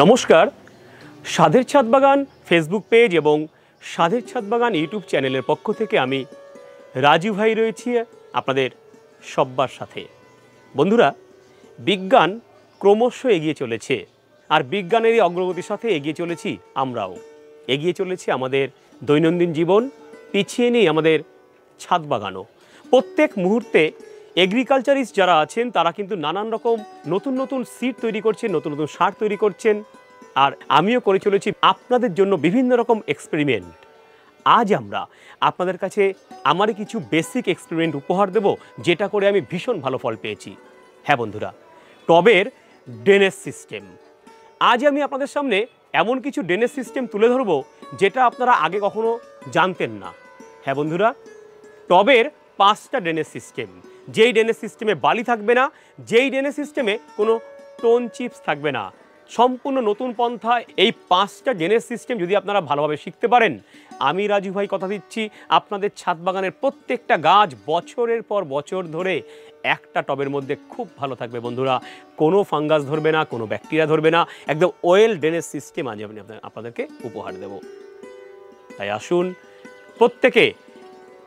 নমস্কার, স্বাদের ছাদ বাগান ফেসবুক পেজ এবং স্বাদের ছাদ বাগান ইউটিউব চ্যানেলের পক্ষ থেকে আমি রাজু ভাই রয়েছি আপনাদের সব্বার সাথে। বন্ধুরা, বিজ্ঞান ক্রমশ এগিয়ে চলেছে, আর বিজ্ঞানের এই অগ্রগতির সাথে এগিয়ে চলেছি আমরাও। এগিয়ে চলেছে আমাদের দৈনন্দিন জীবন, পিছিয়ে নেই আমাদের ছাদ বাগানও। প্রত্যেক মুহূর্তে এগ্রিকালচারিস্ট যারা আছেন তারা কিন্তু নানান রকম নতুন নতুন সিড তৈরি করছেন, নতুন নতুন সার তৈরি করছেন, আর আমিও করে চলেছি আপনাদের জন্য বিভিন্ন রকম এক্সপেরিমেন্ট। আজ আমরা আপনাদের কাছে আমারই কিছু বেসিক এক্সপেরিমেন্ট উপহার দেব, যেটা করে আমি ভীষণ ভালো ফল পেয়েছি। হ্যাঁ বন্ধুরা, টবের ড্রেনেজ সিস্টেম। আজ আমি আপনাদের সামনে এমন কিছু ড্রেনেজ সিস্টেম তুলে ধরব যেটা আপনারা আগে কখনো জানতেন না। হ্যাঁ বন্ধুরা, টবের 5টা ড্রেনেজ সিস্টেম, যেই ড্রেনেজ সিস্টেমে বালি থাকবে না, যেই ড্রেনেজ সিস্টেমে কোনো টোন চিপস থাকবে না। সম্পূর্ণ নতুন পন্থা এই 5টা ড্রেনেজ সিস্টেম যদি আপনারা ভালোভাবে শিখতে পারেন, আমি রাজু ভাই কথা দিচ্ছি আপনাদের ছাদ বাগানের প্রত্যেকটা গাছ বছরের পর বছর ধরে একটা টবের মধ্যে খুব ভালো থাকবে বন্ধুরা। কোনো ফাঙ্গাস ধরবে না, কোনো ব্যাকটেরিয়া ধরবে না, একদম ওয়েল ড্রেনেজ সিস্টেম আজ আমি আপনাদেরকে উপহার দেব। তাই আসুন প্রত্যেকে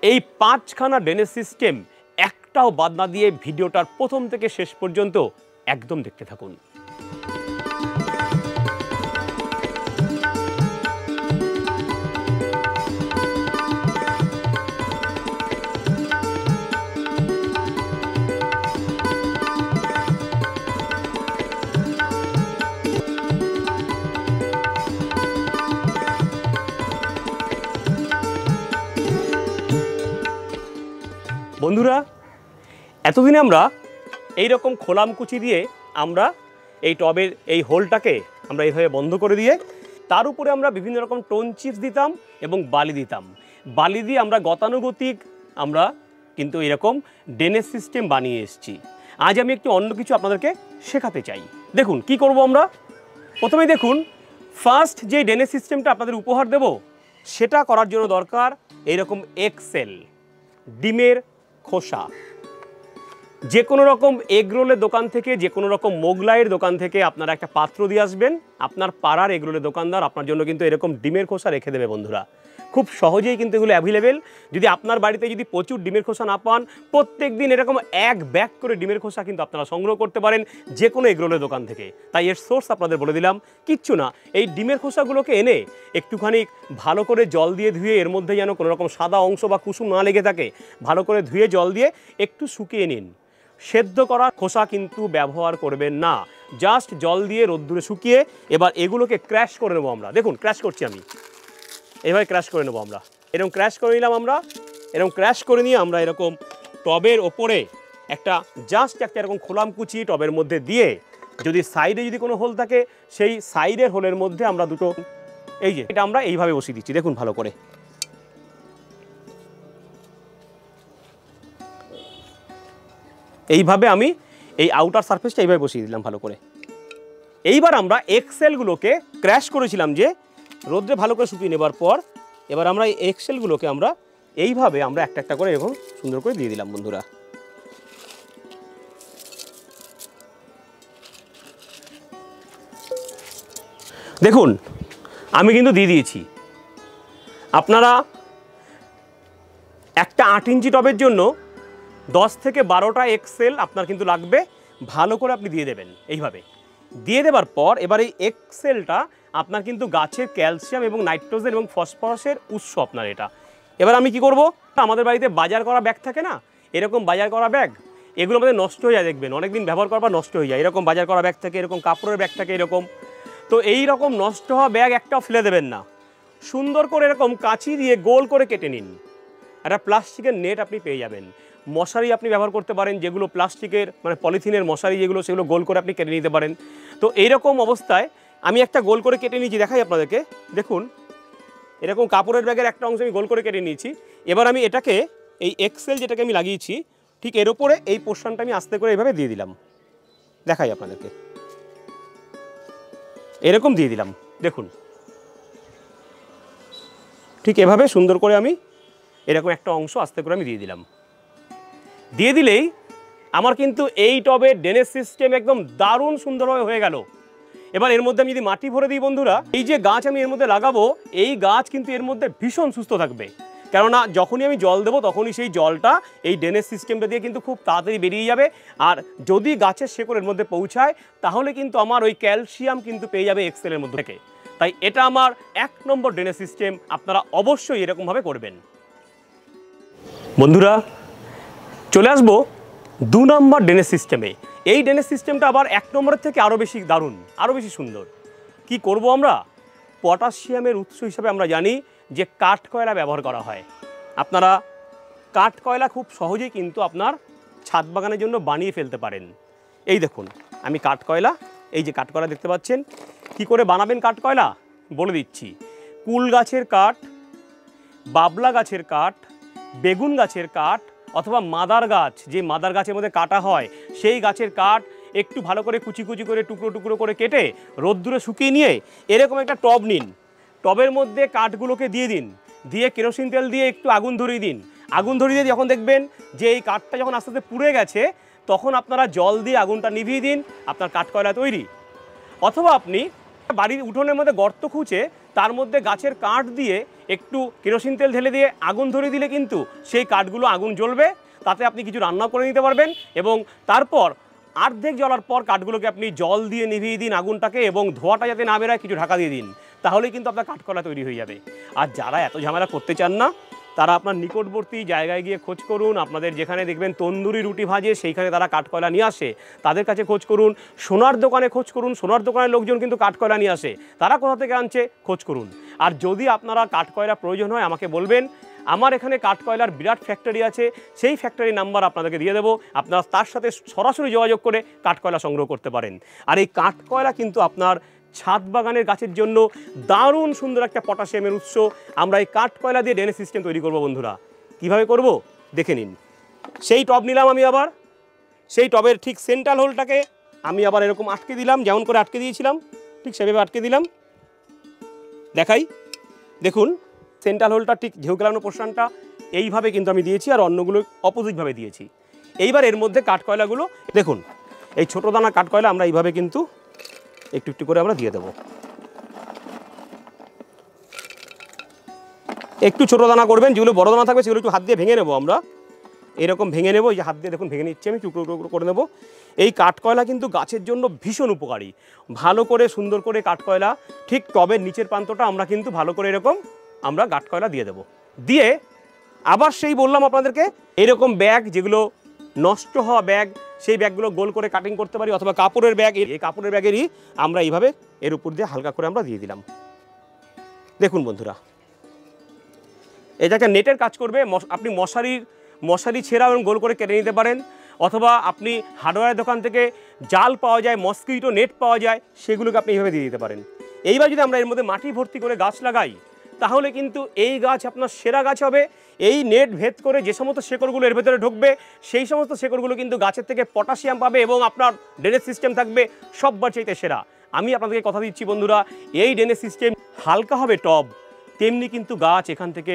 এই 5খানা ড্রেনেজ সিস্টেম একটাও বাদ না দিয়ে ভিডিওটার প্রথম থেকে শেষ পর্যন্ত একদম দেখতে থাকুন। বন্ধুরা, এতদিনে আমরা এই রকম খোলামকুচি দিয়ে আমরা এই টবের এই হোলটাকে আমরা এইভাবে বন্ধ করে দিয়ে তার উপরে আমরা বিভিন্ন রকম টোন চিপস দিতাম এবং বালি দিতাম। বালি দিয়ে আমরা গতানুগতিক আমরা কিন্তু এরকম ড্রেনেজ সিস্টেম বানিয়ে এসেছি। আজ আমি একটু অন্য কিছু আপনাদেরকে শেখাতে চাই। দেখুন কি করব আমরা। প্রথমেই দেখুন, ফার্স্ট যে ড্রেনেজ সিস্টেমটা আপনাদের উপহার দেব, সেটা করার জন্য দরকার এইরকম এক্সেল ডিমের খোসা। যে কোনো রকম এগরোলের দোকান থেকে, যে কোনো রকম মোগলাইয়ের দোকান থেকে আপনারা একটা পাত্র দিয়ে আসবেন। আপনার পাড়ার এগরোলের দোকানদার আপনার জন্য কিন্তু এরকম ডিমের খোসা রেখে দেবে বন্ধুরা। খুব সহজেই কিন্তু এগুলো অ্যাভেলেবেল। যদি আপনার বাড়িতে যদি প্রচুর ডিমের খোসা না পান, প্রত্যেক দিন এরকম এক ব্যাগ করে ডিমের খোসা কিন্তু আপনারা সংগ্রহ করতে পারেন যে কোনো এগরোলের দোকান থেকে। তাই এর সোর্স আপনাদের বলে দিলাম, কিচ্ছু না, এই ডিমের খোসাগুলোকে এনে একটুখানি ভালো করে জল দিয়ে ধুয়ে, এর মধ্যে যেন কোনো রকম সাদা অংশ বা কুসুম না লেগে থাকে, ভালো করে ধুয়ে জল দিয়ে একটু শুকিয়ে নিন। সেদ্ধ করা খোসা কিন্তু ব্যবহার করবেন না, জাস্ট জল দিয়ে রোদ্দুরে শুকিয়ে এবার এগুলোকে ক্র্যাশ করে নেবো আমরা। দেখুন ক্র্যাশ করছি আমি, এভাবে ক্র্যাশ করে নেবো আমরা। এরকম ক্র্যাশ করে নিলাম আমরা। এরকম ক্র্যাশ করে নিয়ে আমরা এরকম টবের ওপরে একটা এরকম খোলামকুচি টবের মধ্যে দিয়ে, যদি সাইডে যদি কোনো হোল থাকে, সেই সাইডের হোলের মধ্যে আমরা দুটো, এই যে এটা আমরা এইভাবে বসিয়ে দিচ্ছি। দেখুন ভালো করে, এইভাবে আমি এই আউটার সারফেসটা এইভাবে বসিয়ে দিলাম ভালো করে। এইবার আমরা এক্সেলগুলোকে ক্র্যাশ করেছিলাম যে রোদ্রে ভালো করে শুকিয়ে নেবার পর, এবার আমরা এই এক্সেলগুলোকে আমরা এইভাবে আমরা একটা একটা করে এরকম সুন্দর করে দিয়ে দিলাম বন্ধুরা। দেখুন আমি কিন্তু দিয়ে দিয়েছি। আপনারা একটা 8 ইঞ্চি টবের জন্য 10 থেকে 12টা এক্সেল আপনার কিন্তু লাগবে। ভালো করে আপনি দিয়ে দেবেন। এইভাবে দিয়ে দেবার পর এবার এই এক্সেলটা আপনার কিন্তু গাছের ক্যালসিয়াম এবং নাইট্রোজেন এবং ফসফরাসের উৎস আপনার এটা। এবার আমি কি করব, আমাদের বাড়িতে বাজার করা ব্যাগ থাকে না, এরকম বাজার করা ব্যাগ, এগুলো আমাদের নষ্ট হয়ে যায়, দেখবেন অনেকদিন ব্যবহার করার পর নষ্ট হয়ে যায়। এরকম বাজার করা ব্যাগ থাকে, এরকম কাপড়ের ব্যাগ থাকে এরকম। তো এই রকম নষ্ট হওয়া ব্যাগ একটাও ফেলে দেবেন না। সুন্দর করে এরকম কাঁচি দিয়ে গোল করে কেটে নিন। একটা প্লাস্টিকের নেট আপনি পেয়ে যাবেন। মশারি আপনি ব্যবহার করতে পারেন, যেগুলো প্লাস্টিকের মানে পলিথিনের মশারি যেগুলো, সেগুলো গোল করে আপনি কেটে নিতে পারেন। তো এইরকম অবস্থায় আমি একটা গোল করে কেটে নিয়েছি, দেখাই আপনাদেরকে। দেখুন এরকম কাপড়ের ব্যাগের একটা অংশ আমি গোল করে কেটে নিয়েছি। এবার আমি এটাকে এই এক্সেল যেটাকে আমি লাগিয়েছি, ঠিক এর ওপরে এই পোর্শনটা আমি আস্তে করে এইভাবে দিয়ে দিলাম। দেখাই আপনাদেরকে, এরকম দিয়ে দিলাম। দেখুন ঠিক এভাবে সুন্দর করে আমি এরকম একটা অংশ আস্তে করে আমি দিয়ে দিলাম। দিয়ে দিলেই আমার কিন্তু এই টবের ড্রেনেজ সিস্টেম একদম দারুণ সুন্দরভাবে হয়ে গেল। এবার এর মধ্যে আমি যদি মাটি ভরে দিই বন্ধুরা, এই যে গাছ আমি এর মধ্যে লাগাবো, এই গাছ কিন্তু এর মধ্যে ভীষণ সুস্থ থাকবে। কেননা যখনই আমি জল দেবো তখনই সেই জলটা এই ড্রেনেজ সিস্টেমটা দিয়ে কিন্তু খুব তাড়াতাড়ি বেরিয়ে যাবে। আর যদি গাছের শেকড়ের মধ্যে পৌঁছায় তাহলে কিন্তু আমার ওই ক্যালসিয়াম কিন্তু পেয়ে যাবে এক্সেলের মধ্যে থেকে। তাই এটা আমার 1 নম্বর ড্রেনেজ সিস্টেম, আপনারা অবশ্যই এরকমভাবে করবেন। বন্ধুরা চলে আসবো 2 নম্বর ড্রেনেজ সিস্টেমে। এই ড্রেনেজ সিস্টেমটা আবার 1 নম্বরের থেকে আরও বেশি দারুণ, আরও বেশি সুন্দর। কি করব আমরা? পটাশিয়ামের উৎস হিসাবে আমরা জানি যে কাঠকয়লা ব্যবহার করা হয়। আপনারা কাঠকয়লা খুব সহজেই কিন্তু আপনার ছাদ বাগানের জন্য বানিয়ে ফেলতে পারেন। এই দেখুন আমি কাঠকয়লা, এই যে কাঠকয়লা দেখতে পাচ্ছেন। কি করে বানাবেন কাঠকয়লা বলে দিচ্ছি। কুল গাছের কাঠ, বাবলা গাছের কাঠ, বেগুন গাছের কাঠ অথবা মাদার গাছ, যে মাদার গাছের মধ্যে কাটা হয় সেই গাছের কাঠ একটু ভালো করে কুচি কুচি করে টুকরো টুকরো করে কেটে রোদ্দুরে শুকিয়ে নিয়ে এরকম একটা টব নিন। টবের মধ্যে কাঠগুলোকে দিয়ে দিন, দিয়ে কেরোসিন তেল দিয়ে একটু আগুন ধরিয়ে দিন। আগুন ধরিয়ে দিয়ে যখন দেখবেন যে এই কাঠটা যখন আস্তে আস্তে পুড়ে গেছে, তখন আপনারা জল দিয়ে আগুনটা নিভিয়ে দিন, আপনার কাঠকয়লা তৈরি। অথবা আপনি বাড়ির উঠোনের মধ্যে গর্ত খুঁচে তার মধ্যে গাছের কাঠ দিয়ে একটু কেরোসিন তেল ঢেলে দিয়ে আগুন ধরিয়ে দিলে কিন্তু সেই কাঠগুলো আগুন জ্বলবে। তাতে আপনি কিছু রান্না করে নিতে পারবেন এবং তারপর অর্ধেক জ্বলার পর কাঠগুলোকে আপনি জল দিয়ে নিভিয়ে দিন আগুনটাকে, এবং ধোঁয়াটা যাতে না বেরোয় কিছু ঢাকা দিয়ে দিন, তাহলেই কিন্তু আপনার কাঠকয়লা তৈরি হয়ে যাবে। আর যারা এত ঝামেলা করতে চান না, তারা আপনার নিকটবর্তী জায়গায় গিয়ে খোঁজ করুন। আপনাদের যেখানে দেখবেন তন্দুরি রুটি ভাজে সেইখানে তারা কাঠকয়লা নিয়ে আসে, তাদের কাছে খোঁজ করুন। সোনার দোকানে খোঁজ করুন, সোনার দোকানের লোকজন কিন্তু কাঠকয়লা নিয়ে আসে, তারা কোথা থেকে আনছে খোঁজ করুন। আর যদি আপনারা কাঠকয়লা প্রয়োজন হয় আমাকে বলবেন, আমার এখানে কাঠকয়লার বিরাট ফ্যাক্টরি আছে, সেই ফ্যাক্টরির নাম্বার আপনাদেরকে দিয়ে দেবো, আপনারা তার সাথে সরাসরি যোগাযোগ করে কাঠকয়লা সংগ্রহ করতে পারেন। আর এই কাঠকয়লা কিন্তু আপনার ছাদ বাগানের গাছের জন্য দারুণ সুন্দর একটা পটাশিয়ামের উৎস। আমরা এই কাঠকয়লা দিয়ে ড্রেনেজ সিস্টেম তৈরি করব বন্ধুরা। কিভাবে করব দেখে নিন। সেই টব নিলাম আমি, আবার সেই টবের ঠিক সেন্ট্রাল হোলটাকে আমি আবার এরকম আটকে দিলাম, যেমন করে আটকে দিয়েছিলাম ঠিক সেভাবে আটকে দিলাম। দেখাই, দেখুন সেন্ট্রাল হোলটা ঠিক ঝেউ গেলানো পোর্শনটা এইভাবে কিন্তু আমি দিয়েছি, আর অন্যগুলো অপোজিটভাবে দিয়েছি। এইবার এর মধ্যে কাঠকয়লাগুলো দেখুন, এই ছোটো দানা কাঠকয়লা আমরা এইভাবে কিন্তু একটু একটু করে আমরা দিয়ে দেবো। একটু ছোটো দানা করবেন, যেগুলো বড় দানা থাকবে সেগুলো একটু হাত দিয়ে ভেঙে নেবো আমরা, এরকম ভেঙে নেবো। এই যে হাত দিয়ে দেখুন ভেঙে নিচ্ছি আমি, টুকরো টুকরো করে নেবো। এই কাঠকয়লা কিন্তু গাছের জন্য ভীষণ উপকারী। ভালো করে সুন্দর করে কাঠকয়লা ঠিক টবের নিচের প্রান্তটা আমরা কিন্তু ভালো করে এরকম আমরা কাঠকয়লা দিয়ে দেবো। দিয়ে আবার সেই বললাম আপনাদেরকে, এরকম ব্যাগ যেগুলো নষ্ট হওয়া ব্যাগ, সেই ব্যাগগুলো গোল করে কাটিং করতে পারি, অথবা কাপড়ের ব্যাগ, এই কাপড়ের ব্যাগেরই আমরা এইভাবে এর উপর দিয়ে হালকা করে আমরা দিয়ে দিলাম। দেখুন বন্ধুরা, এটাকে নেটের কাজ করবে। আপনি মশারি ছেঁড়া এবং গোল করে কেটে নিতে পারেন, অথবা আপনি হার্ডওয়্যারের দোকান থেকে জাল পাওয়া যায়, মসকিটো নেট পাওয়া যায়, সেগুলোকে আপনি এইভাবে দিয়ে দিতে পারেন। এইবার যদি আমরা এর মধ্যে মাটি ভর্তি করে গাছ লাগাই, তাহলে কিন্তু এই গাছ আপনার সেরা গাছ হবে। এই নেট ভেদ করে যে সমস্ত শেকড়গুলো এর ভেতরে ঢুকবে, সেই সমস্ত শেকড়গুলো কিন্তু গাছের থেকে পটাশিয়াম পাবে এবং আপনার ড্রেনেজ সিস্টেম থাকবে সববার চাইতে সেরা। আমি আপনাদেরকে কথা দিচ্ছি বন্ধুরা, এই ড্রেনেজ সিস্টেম হালকা হবে টব, তেমনি কিন্তু গাছ এখান থেকে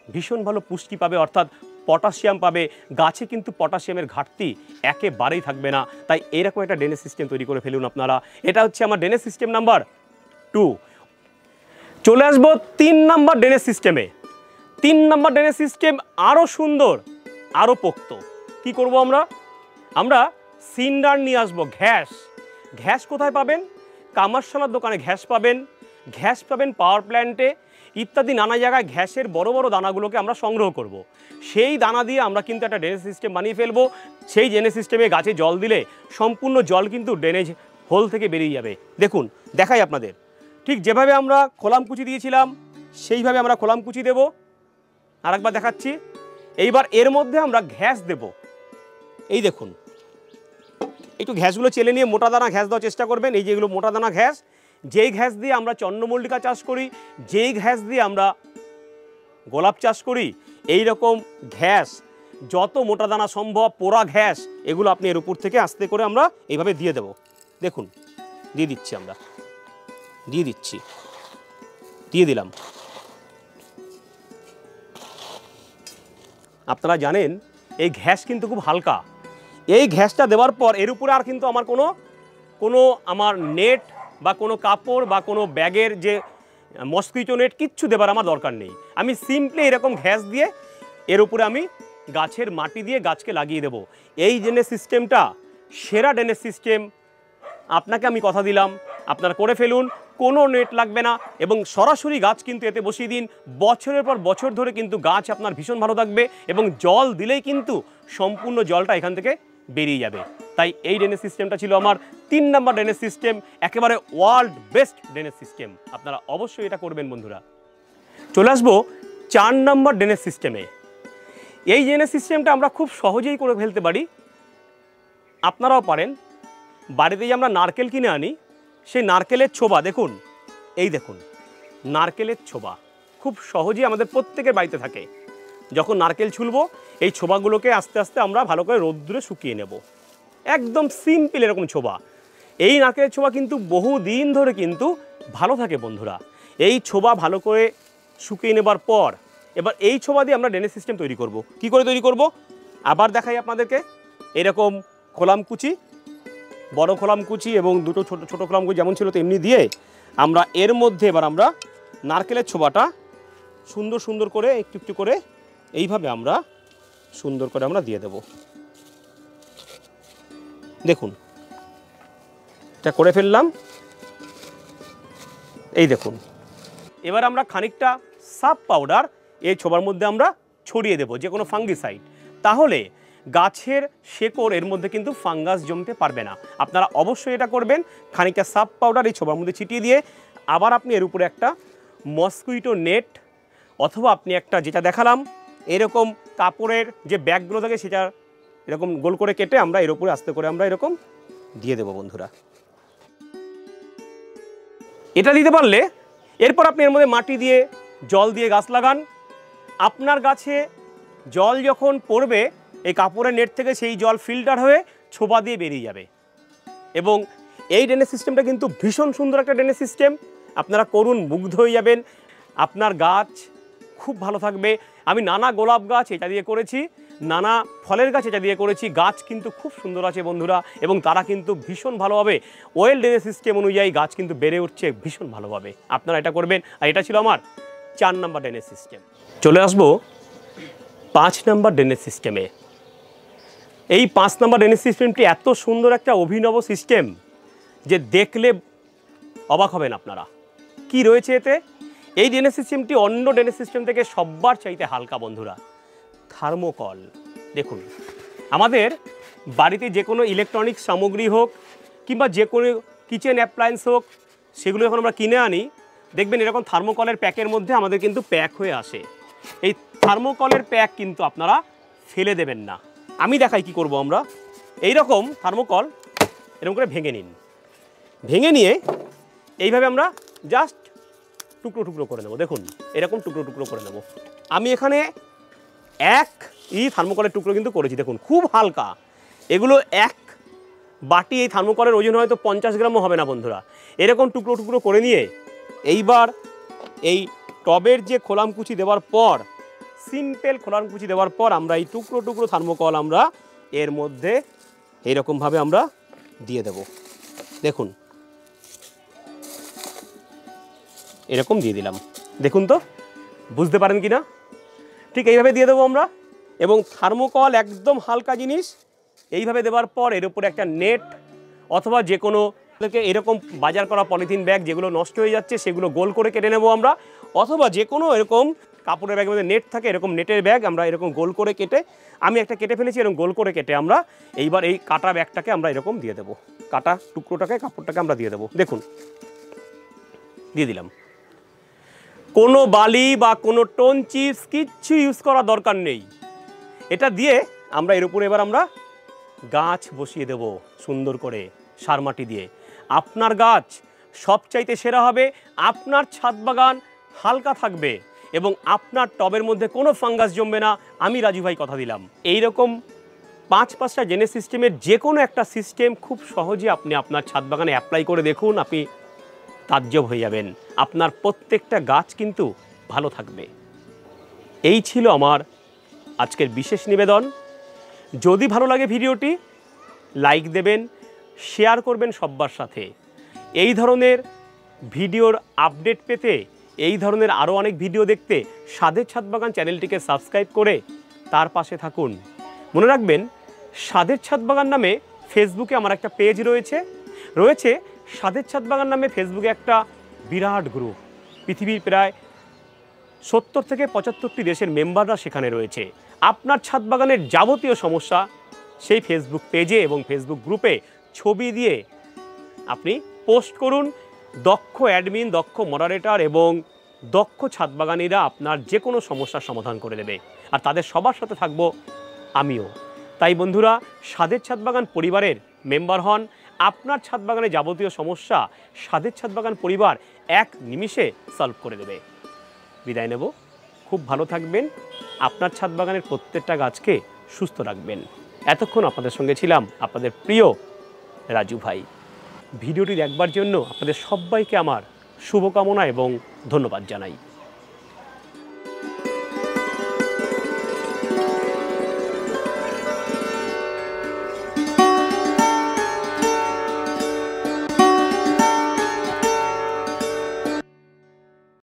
ভীষণ ভালো পুষ্টি পাবে, অর্থাৎ পটাশিয়াম পাবে। গাছে কিন্তু পটাশিয়ামের ঘাটতি একেবারেই থাকবে না। তাই এরকম একটা ড্রেনেজ সিস্টেম তৈরি করে ফেলুন আপনারা। এটা হচ্ছে আমার ড্রেনেজ সিস্টেম নাম্বার 2। চলে আসবো 3 নম্বর ড্রেনেজ সিস্টেমে। 3 নম্বর ড্রেনেজ সিস্টেম আরও সুন্দর, আরও পোক্ত। কি করব আমরা সিন্ডার নিয়ে আসবো। ঘ্যাস কোথায় পাবেন? কামারশালার দোকানে ঘ্যাস পাবেন, পাওয়ার প্ল্যান্টে ইত্যাদি নানা জায়গায় ঘ্যাসের বড় বড় দানাগুলোকে আমরা সংগ্রহ করব। সেই দানা দিয়ে আমরা কিন্তু একটা ড্রেনেজ সিস্টেম বানিয়ে ফেলবো। সেই ড্রেনেজ সিস্টেমে গাছে জল দিলে সম্পূর্ণ জল কিন্তু ড্রেনেজ হোল থেকে বেরিয়ে যাবে। দেখুন দেখাই আপনাদের, ঠিক যেভাবে আমরা খোলামকুচি দিয়েছিলাম সেইভাবে আমরা খোলামকুচি দেব। আর একবার দেখাচ্ছি। এইবার এর মধ্যে আমরা ঘ্যাস দেব। এই দেখুন, একটু ঘ্যাসগুলো চেলে নিয়ে মোটা দানা ঘ্যাস দেওয়ার চেষ্টা করবেন। এই যেগুলো মোটা দানা ঘ্যাস, যেই ঘ্যাস দিয়ে আমরা চন্দ্রমল্লিকা চাষ করি, যেই ঘ্যাস দিয়ে আমরা গোলাপ চাষ করি, এই রকম ঘ্যাস যত মোটা দানা সম্ভব, পোড়া ঘ্যাস, এগুলো আপনি এর উপর থেকে আস্তে করে আমরা এইভাবে দিয়ে দেব। দেখুন দিয়ে দিচ্ছি, আমরা দিয়ে দিলাম। আপনারা জানেন এই ঘ্যাস কিন্তু খুব হালকা। এই ঘ্যাসটা দেওয়ার পর এর উপরে আর কিন্তু আমার কোনো আমার নেট বা কোনো কাপড় বা কোনো ব্যাগের যে মসকিটো নেট কিচ্ছু দেবার আমার দরকার নেই। আমি সিম্পলি এরকম ঘ্যাস দিয়ে এর উপরে আমি গাছের মাটি দিয়ে গাছকে লাগিয়ে দেব। এই ড্রেনেজ সিস্টেমটা সেরা ড্রেনেজ সিস্টেম। আপনাকে আমি কথা দিলাম, আপনারা করে ফেলুন, কোনো নেট লাগবে না এবং সরাসরি গাছ কিন্তু এতে বসিয়ে দিন। বছরের পর বছর ধরে কিন্তু গাছ আপনার ভীষণ ভালো থাকবে এবং জল দিলেই কিন্তু সম্পূর্ণ জলটা এখান থেকে বেরিয়ে যাবে। তাই এই ড্রেনেজ সিস্টেমটা ছিল আমার 3 নম্বর ড্রেনেজ সিস্টেম, একেবারে ওয়ার্ল্ড বেস্ট ড্রেনেজ সিস্টেম। আপনারা অবশ্যই এটা করবেন বন্ধুরা। চলে আসবো 4 নম্বর ড্রেনেজ সিস্টেমে। এই ড্রেনেজ সিস্টেমটা আমরা খুব সহজেই করে ফেলতে পারি, আপনারাও পারেন। বাড়িতে যে আমরা নারকেল কিনে আনি, সেই নারকেলের ছোবা দেখুন, এই দেখুন নারকেলের ছোবা খুব সহজেই আমাদের প্রত্যেকের বাড়িতে থাকে। যখন নারকেল ছুলবো এই ছোবাগুলোকে আস্তে আস্তে আমরা ভালো করে রোদ্দুরে শুকিয়ে নেব। একদম সিম্পল এরকম ছোবা। এই নারকেলের ছোবা কিন্তু বহু দিন ধরে কিন্তু ভালো থাকে বন্ধুরা। এই ছোবা ভালো করে শুকিয়ে নেবার পর এবার এই ছোবা দিয়ে আমরা ড্রেনেজ সিস্টেম তৈরি করব। কি করে তৈরি করব আবার দেখাই আপনাদেরকে। এরকম খোলামকুচি, বড় খোলামকুচি এবং দুটো ছোট ছোট খোলামকুচি যেমন ছিল তেমনি দিয়ে আমরা এর মধ্যে এবার আমরা নারকেলের ছোবাটা সুন্দর সুন্দর করে একটু একটু করে এইভাবে আমরা সুন্দর করে আমরা দিয়ে দেব। দেখুন এটা করে ফেললাম, এই দেখুন। এবার আমরা খানিকটা সাপ পাউডার এই ছোবার মধ্যে আমরা ছড়িয়ে দেব, যে কোনো ফাঙ্গিসাইড। তাহলে গাছের শেকড় এর মধ্যে কিন্তু ফাঙ্গাস জমতে পারবে না। আপনারা অবশ্যই এটা করবেন। খানিকটা সাপ পাউডার এই ছোবার মধ্যে ছিটিয়ে দিয়ে আবার আপনি এর উপরে একটা মসকুইটো নেট অথবা আপনি একটা যেটা দেখালাম এরকম কাপড়ের যে ব্যাগগুলো থাকে সেটা এরকম গোল করে কেটে আমরা এর উপরে আস্তে করে আমরা এরকম দিয়ে দেব বন্ধুরা। এটা দিতে পারলে এরপর আপনি এর মধ্যে মাটি দিয়ে জল দিয়ে গাছ লাগান। আপনার গাছে জল যখন পড়বে এই কাপড়ের নেট থেকে সেই জল ফিল্টার হয়ে ছোবা দিয়ে বেরিয়ে যাবে। এবং এই ড্রেনেজ সিস্টেমটা কিন্তু ভীষণ সুন্দর একটা ড্রেনেজ সিস্টেম। আপনারা করুন, মুগ্ধ হয়ে যাবেন। আপনার গাছ খুব ভালো থাকবে। আমি নানা গোলাপ গাছ এটা দিয়ে করেছি, নানা ফলের গাছ এটা দিয়ে করেছি। গাছ কিন্তু খুব সুন্দর আছে বন্ধুরা এবং তারা কিন্তু ভীষণ ভালোভাবে ওয়েল ড্রেনেজ সিস্টেম অনুযায়ী গাছ কিন্তু বেড়ে উঠছে ভীষণ ভালোভাবে। আপনারা এটা করবেন। আর এটা ছিল আমার 4 নম্বর ড্রেনেজ সিস্টেম। চলে আসবো 5 নম্বর ড্রেনেজ সিস্টেমে। এই 5 নম্বর ড্রেনেজ সিস্টেমটি এত সুন্দর একটা অভিনব সিস্টেম যে দেখলে অবাক হবেন আপনারা। কি রয়েছে এতে? এই ড্রেনেজ সিস্টেমটি অন্য ড্রেনেজ সিস্টেম থেকে সববার চাইতে হালকা বন্ধুরা। থার্মোকল দেখুন, আমাদের বাড়িতে যে কোনো ইলেকট্রনিক্স সামগ্রী হোক কিংবা যে কোনো কিচেন অ্যাপ্লায়েন্স হোক, সেগুলো যখন আমরা কিনে আনি দেখবেন এরকম থার্মোকলের প্যাকের মধ্যে আমাদের কিন্তু প্যাক হয়ে আসে। এই থার্মোকলের প্যাক কিন্তু আপনারা ফেলে দেবেন না। আমি দেখাই কি করব। আমরা এই রকম থার্মোকল এরকম করে ভেঙে নিন। ভেঙে নিয়ে এইভাবে আমরা জাস্ট টুকরো টুকরো করে নেব। দেখুন এরকম টুকরো টুকরো করে নেব। আমি এখানে থার্মোকলের টুকরো কিন্তু করেছি। দেখুন খুব হালকা। এগুলো এক বাটি এই থার্মোকলের ওজন হয়তো 50 গ্রামও হবে না বন্ধুরা। এরকম টুকরো টুকরো করে নিয়ে এইবার এই টবের যে খোলামকুচি দেওয়ার পর, সিম্পল খোলামকুচি দেওয়ার পর আমরা এই টুকরো টুকরো থার্মোকল আমরা এর মধ্যে এইরকমভাবে আমরা দিয়ে দেব। দেখুন এরকম দিয়ে দিলাম। দেখুন তো বুঝতে পারেন কি না? ঠিক এইভাবে দিয়ে দেবো আমরা। এবং থার্মোকল একদম হালকা জিনিস। এইভাবে দেওয়ার পর এর উপরে একটা নেট অথবা যে কোনো এরকম বাজার করা পলিথিন ব্যাগ যেগুলো নষ্ট হয়ে যাচ্ছে সেগুলো গোল করে কেটে নেব আমরা। অথবা যে কোনো এরকম কাপড়ের ব্যাগের মধ্যে নেট থাকে, এরকম নেটের ব্যাগ আমরা এরকম গোল করে কেটে, আমি একটা কেটে ফেলেছি, এরকম গোল করে কেটে আমরা এইবার এই কাটা ব্যাগটাকে আমরা এরকম দিয়ে দেবো। কাটা টুকরোটাকে কাপড়টাকে আমরা দিয়ে দেবো। দেখুন দিয়ে দিলাম। কোনো বালি বা কোনো টোন চিপস কিচ্ছু ইউজ করার দরকার নেই। এটা দিয়ে আমরা এর উপরে এবার আমরা গাছ বসিয়ে দেব সুন্দর করে সার মাটি দিয়ে। আপনার গাছ সবচাইতে সেরা হবে, আপনার ছাদ বাগান হালকা থাকবে এবং আপনার টবের মধ্যে কোনো ফাঙ্গাস জমবে না। আমি রাজু ভাই কথা দিলাম। এই রকম 5-5টা ড্রেনেজ সিস্টেমের যে কোনো একটা সিস্টেম খুব সহজে আপনি আপনার ছাদ বাগানে অ্যাপ্লাই করে দেখুন। আপনি তাজ্জব হয়ে যাবেন। আপনার প্রত্যেকটা গাছ কিন্তু ভালো থাকবে। এই ছিল আমার আজকের বিশেষ নিবেদন। যদি ভালো লাগে ভিডিওটি লাইক দেবেন, শেয়ার করবেন সব্বার সাথে এই ধরনের ভিডিওর আপডেট পেতে, এই ধরনের আরও অনেক ভিডিও দেখতে স্বাদের ছাদ বাগান চ্যানেলটিকে সাবস্ক্রাইব করে তার পাশে থাকুন। মনে রাখবেন, স্বাদের ছাদ বাগান নামে ফেসবুকে আমার একটা পেজ রয়েছে স্বাদের ছাদ বাগান নামে ফেসবুকে একটা বিরাট গ্রুপ। পৃথিবীর প্রায় 70 থেকে 75টি দেশের মেম্বাররা সেখানে রয়েছে। আপনার ছাদ বাগানের যাবতীয় সমস্যা সেই ফেসবুক পেজে এবং ফেসবুক গ্রুপে ছবি দিয়ে আপনি পোস্ট করুন। দক্ষ অ্যাডমিন, দক্ষ মডারেটর এবং দক্ষ ছাদ বাগানিরা আপনার যে কোনো সমস্যার সমাধান করে দেবে, আর তাদের সবার সাথে থাকবো আমিও। তাই বন্ধুরা, স্বাদের ছাদ বাগান পরিবারের মেম্বার হন। আপনার ছাদ বাগানে যাবতীয় সমস্যা স্বাদের ছাদ বাগান পরিবার এক নিমিষে সলভ করে দেবে। বিদায় নেব, খুব ভালো থাকবেন, আপনার ছাদ বাগানের প্রত্যেকটা গাছকে সুস্থ রাখবেন। এতক্ষণ আপনাদের সঙ্গে ছিলাম আপনাদের প্রিয় রাজু ভাই। ভিডিওটি দেখবার জন্য আপনাদের সবাইকে আমার শুভকামনা এবং ধন্যবাদ জানাই।